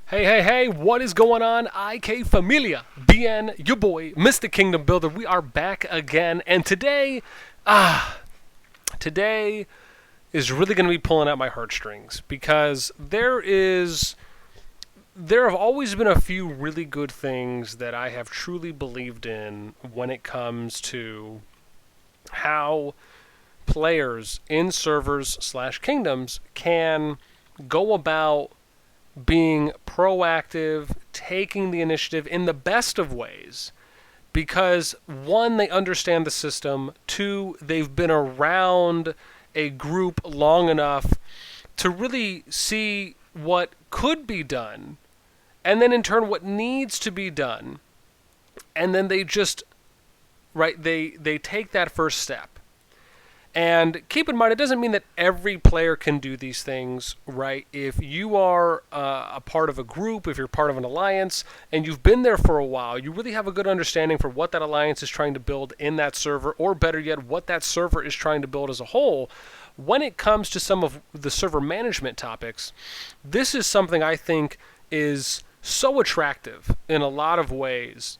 Hey, hey, hey, what is going on? IK Familia, BN, your boy, Mr. Kingdom Builder. We are back again, and today is really going to be pulling at my heartstrings because there have always been a few really good things that I have truly believed in when it comes to how players in servers slash kingdoms can go about being proactive, taking the initiative in the best of ways. Because one, they understand the system. Two, they've been around a group long enough to really see what could be done, and then in turn what needs to be done. And then they just, right, they take that first step. And keep in mind, it doesn't mean that every player can do these things, right? If you are a part of a group, if you're part of an alliance, and you've been there for a while, you really have a good understanding for what that alliance is trying to build in that server, or better yet, what that server is trying to build as a whole. When it comes to some of the server management topics, this is something I think is so attractive in a lot of ways,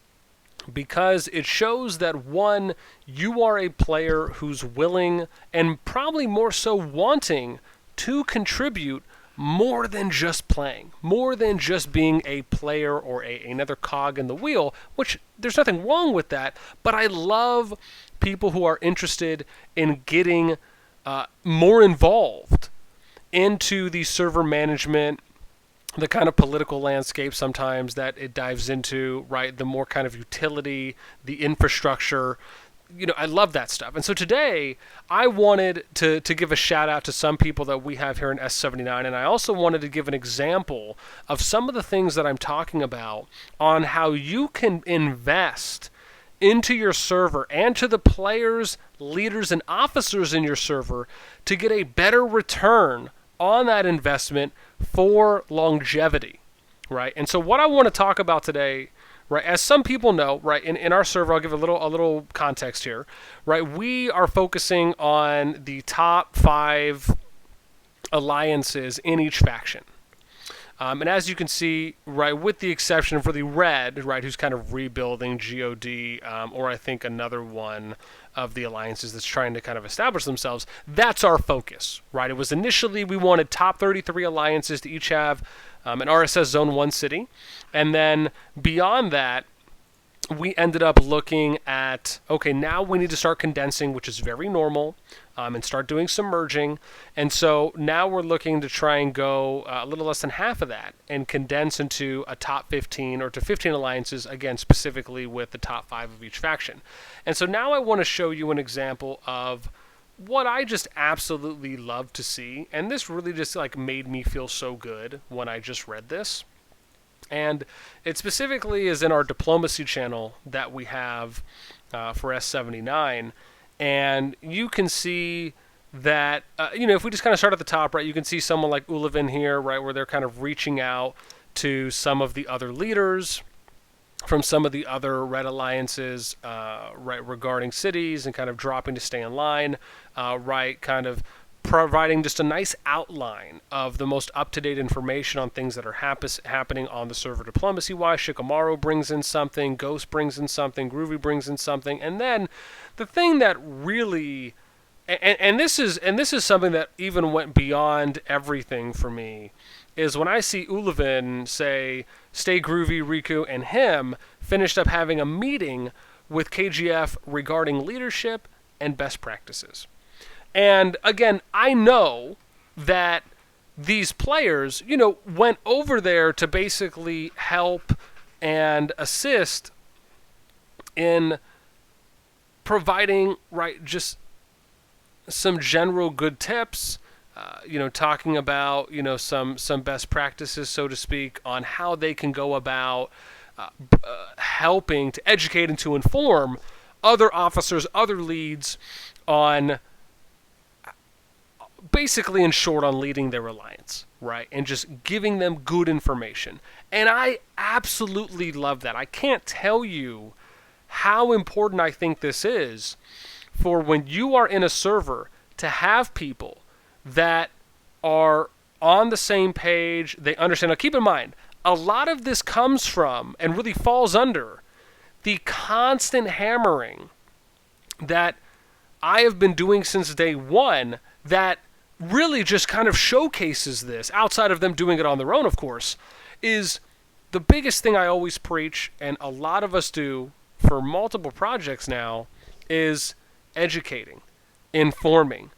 because it shows that, one, you are a player who's willing and probably more so wanting to contribute more than just playing, more than just being a player or another cog in the wheel, which there's nothing wrong with that, but I love people who are interested in getting more involved into the server management, the kind of political landscape sometimes that it dives into, right? The more kind of utility, the infrastructure. I love that stuff. And so today, I wanted to give a shout out to some people that we have here in S79, and I also wanted to give an example of some of the things that I'm talking about on how you can invest into your server and to the players, leaders, and officers in your server to get a better return on that investment for longevity, right? And so what I want to talk about today, right, as some people know, right, in our server, I'll give a little context here, right? We are focusing on the top 5 alliances in each faction. And as you can see, right, with the exception for the red, right, who's kind of rebuilding GOD, or I think another one of the alliances that's trying to kind of establish themselves, that's our focus, right? It was initially we wanted top 33 alliances to each have an RSS Zone 1 city. And then beyond that, we ended up looking at, okay, now we need to start condensing, which is very normal, and start doing some merging. And so now we're looking to try and go a little less than half of that and condense into a top 15 or to 15 alliances, again, specifically with the top 5 of each faction. And so now I want to show you an example of what I just absolutely love to see. And this really just made me feel so good when I just read this. And it specifically is in our diplomacy channel that we have for S79. And you can see that, if we just kind of start at the top, right, you can see someone like Ulevin here, right, where they're kind of reaching out to some of the other leaders from some of the other red alliances, right, regarding cities and kind of dropping to stay in line, right, kind of providing just a nice outline of the most up-to-date information on things that are happening on the server diplomacy-wise. Shikamaru brings in something, Ghost brings in something, Groovy brings in something, and then the thing that really, and this is something that even went beyond everything for me, is when I see Ulevin say, Stay Groovy, Riku, and him finished up having a meeting with KGF regarding leadership and best practices. And again, I know that these players, went over there to basically help and assist in providing, right, just some general good tips, talking about, some best practices, so to speak, on how they can go about helping to educate and to inform other officers, other leads on, basically, in short, on leading their alliance, right? And just giving them good information. And I absolutely love that. I can't tell you how important I think this is for when you are in a server to have people that are on the same page. They understand. Now, keep in mind, a lot of this comes from and really falls under the constant hammering that I have been doing since day one that really just kind of showcases this, outside of them doing it on their own, of course, is the biggest thing I always preach, and a lot of us do for multiple projects now, is educating, informing,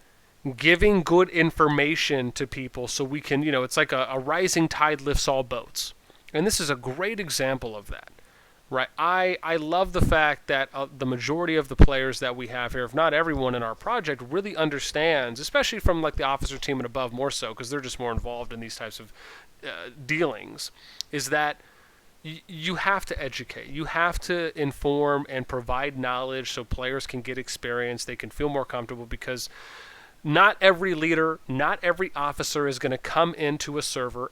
giving good information to people so we can, it's like a rising tide lifts all boats. And this is a great example of that. Right, I love the fact that the majority of the players that we have here, if not everyone in our project, really understands, especially from like the officer team and above more so, because they're just more involved in these types of dealings, is that you have to educate. You have to inform and provide knowledge so players can get experience, they can feel more comfortable, because not every leader, not every officer is going to come into a server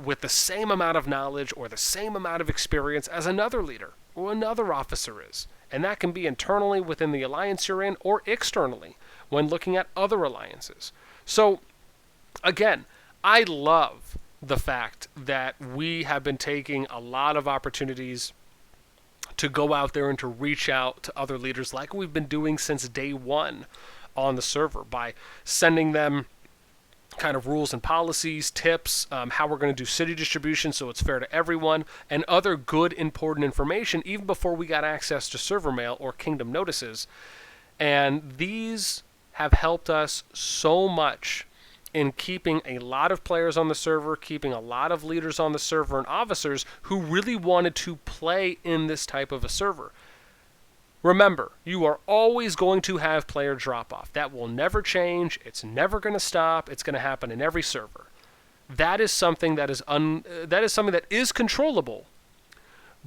with the same amount of knowledge or the same amount of experience as another leader or another officer is. And that can be internally within the alliance you're in or externally when looking at other alliances. So, again, I love the fact that we have been taking a lot of opportunities to go out there and to reach out to other leaders like we've been doing since day one on the server by sending them kind of rules and policies, tips, how we're going to do city distribution so it's fair to everyone, and other good important information even before we got access to server mail or kingdom notices. And these have helped us so much in keeping a lot of players on the server, keeping a lot of leaders on the server and officers who really wanted to play in this type of a server. Remember, you are always going to have player drop-off. That will never change. It's never going to stop. It's going to happen in every server. That is something that is controllable,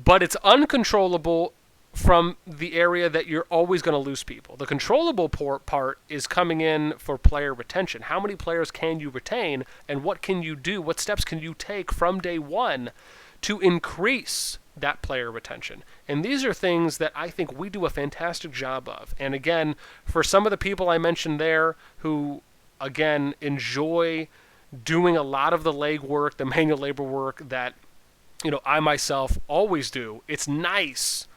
but it's uncontrollable from the area that you're always going to lose people. The controllable part is coming in for player retention. How many players can you retain, and what can you do? What steps can you take from day one to increase that player retention? And these are things that I think we do a fantastic job of. And again, for some of the people I mentioned there who, again, enjoy doing a lot of the legwork, the manual labor work that, I myself always do, it's nice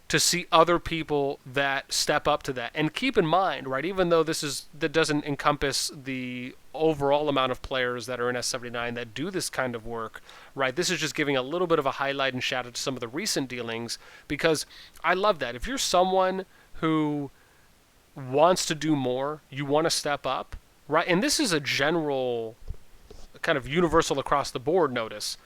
to see other people that step up to that. And keep in mind, right, even though that doesn't encompass the overall amount of players that are in S79 that do this kind of work, right, this is just giving a little bit of a highlight and shout out to some of the recent dealings, because I love that. If you're someone who wants to do more, you want to step up, right, and this is a general kind of universal across the board notice,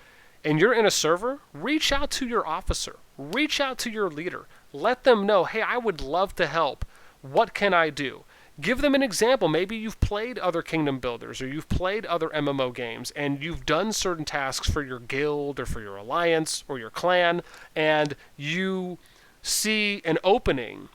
and you're in a server, reach out to your officer, reach out to your leader, let them know, hey, I would love to help. What can I do? Give them an example. Maybe you've played other kingdom builders or you've played other MMO games and you've done certain tasks for your guild or for your alliance or your clan, and you see an opening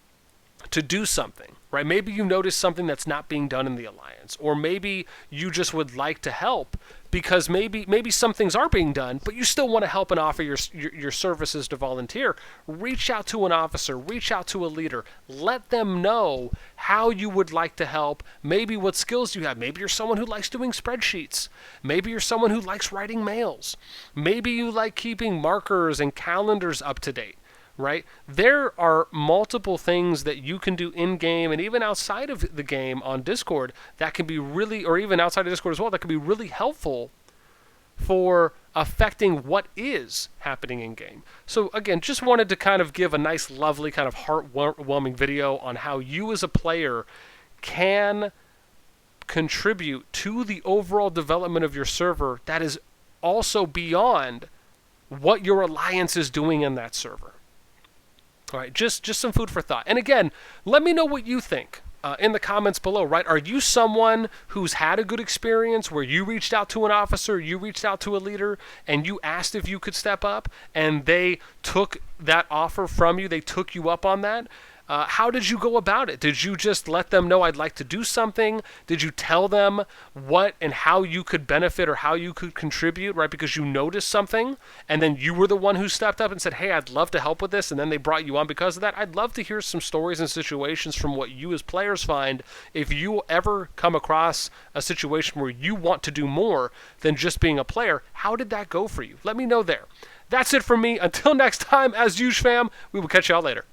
to do something, right? Maybe you notice something that's not being done in the alliance, or maybe you just would like to help because maybe some things are being done, but you still want to help and offer your services to volunteer. Reach out to an officer, reach out to a leader, let them know how you would like to help, maybe what skills you have. Maybe you're someone who likes doing spreadsheets. Maybe you're someone who likes writing mails. Maybe you like keeping markers and calendars up to date. Right? There are multiple things that you can do in-game and even outside of the game on Discord that can be really, or even outside of Discord as well, that can be really helpful for affecting what is happening in-game. So again, just wanted to kind of give a nice, lovely, kind of heartwarming video on how you as a player can contribute to the overall development of your server that is also beyond what your alliance is doing in that server. All right, just some food for thought. And again, let me know what you think in the comments below, right? Are you someone who's had a good experience where you reached out to an officer, you reached out to a leader, and you asked if you could step up, and they took that offer from you, they took you up on that? How did you go about it? Did you just let them know I'd like to do something? Did you tell them what and how you could benefit or how you could contribute, right? Because you noticed something and then you were the one who stepped up and said, hey, I'd love to help with this, and then they brought you on because of that. I'd love to hear some stories and situations from what you as players find if you ever come across a situation where you want to do more than just being a player. How did that go for you? Let me know there. That's it from me. Until next time, as usual, fam, we will catch y'all later.